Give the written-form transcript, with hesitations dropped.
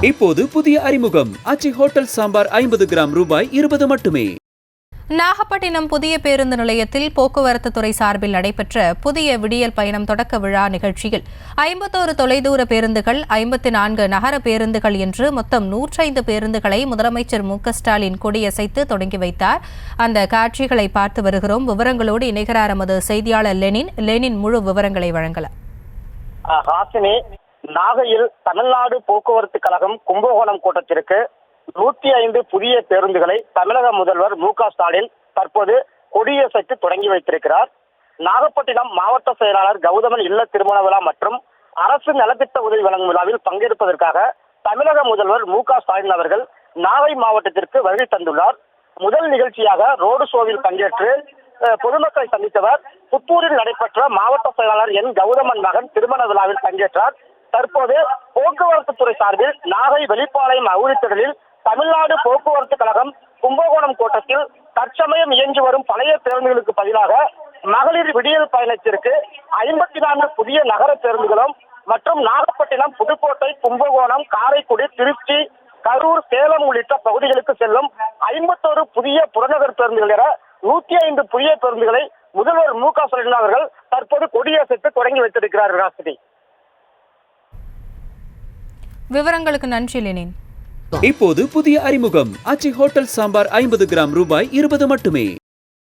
இப்போது புதிய அறிமுகம் ஆச்சி ஹோட்டல் சாம்பார் 50 கிராம் ரூபாய் 20 மட்டுமே. நாகப்பட்டினம் புதிய பேருந்து நிலையத்தில் போக்குவரத்து துறை சார்பில் நடைபெற்ற புதிய விடியல் பயணம் தொடக்க விழா நிகழ்ச்சியில் 51 தொலைதூர பேருந்துகள், 54 நகர பேருந்துகள் என்று மொத்தம் 105 பேருந்துகளை முதலமைச்சர் மு.க.ஸ்டாலின் கொடியசைத்து தொடங்கி வைத்தார். அந்த காட்சிகளை பார்த்து வருகிறோம். விவரங்களோடு இணைகிறார் எமது செய்தியாளர் லெனின் முழு விவரங்களை வழங்கலாம். நாகையில் தமிழ்நாடு போக்குவரத்து கழகம் கும்பகோணம் கூட்டத்திற்கு 105 புதிய பேருந்துகளை தமிழக முதல்வர் மு.க.ஸ்டாலின் தற்போது கொடியசைத்து தொடங்கி வைத்திருக்கிறார். நாகப்பட்டினம் மாவட்ட செயலாளர் கௌதமன் இல்ல திருமண விழா மற்றும் அரசு நலத்திட்ட உதவி வழங்கும் விழாவில் பங்கேற்பதற்காக தமிழக முதல்வர் மு.க.ஸ்டாலின் அவர்கள் நாகை மாவட்டத்திற்கு வருகை தந்துள்ளார். முதல் நிகழ்ச்சியாக ரோடு ஷோவில் பங்கேற்று பொதுமக்களை சந்தித்தவர் புத்தூரில் நடைபெற்ற மாவட்ட செயலாளர் என் கௌதமன் மகன் திருமண விழாவில் பங்கேற்றார். தற்போது போக்குவரத்து துறை சார்பில் நாகை வெளிப்பாளையம் அவுரித்திடலில் தமிழ்நாடு போக்குவரத்து கழகம் கும்பகோணம் கோட்டத்தில் தற்சமயம் இயங்கி வரும் பழைய பேருந்துகளுக்கு பதிலாக மகளிர் விடியல் பயணத்திற்கு 54 புதிய நகர பேருந்துகளும் மற்றும் நாகப்பட்டினம், புதுக்கோட்டை, கும்பகோணம், காரைக்குடி, திருச்சி, கரூர், சேலம் உள்ளிட்ட பகுதிகளுக்கு செல்லும் 51 புதிய புறநகர் பேருந்துகள் என 105 புதிய பேருந்துகளை முதல்வர் மு.க.ஸ்டாலின் அவர்கள் தற்போது கொடியசைத்து தொடங்கி வைத்திருக்கிறார். ராசினி, விவரங்களுக்கு நன்றி லெனின். இப்போது புதிய அறிமுகம் ஆச்சி ஹோட்டல் சாம்பார் 50 கிராம் ரூபாய் 20 மட்டுமே.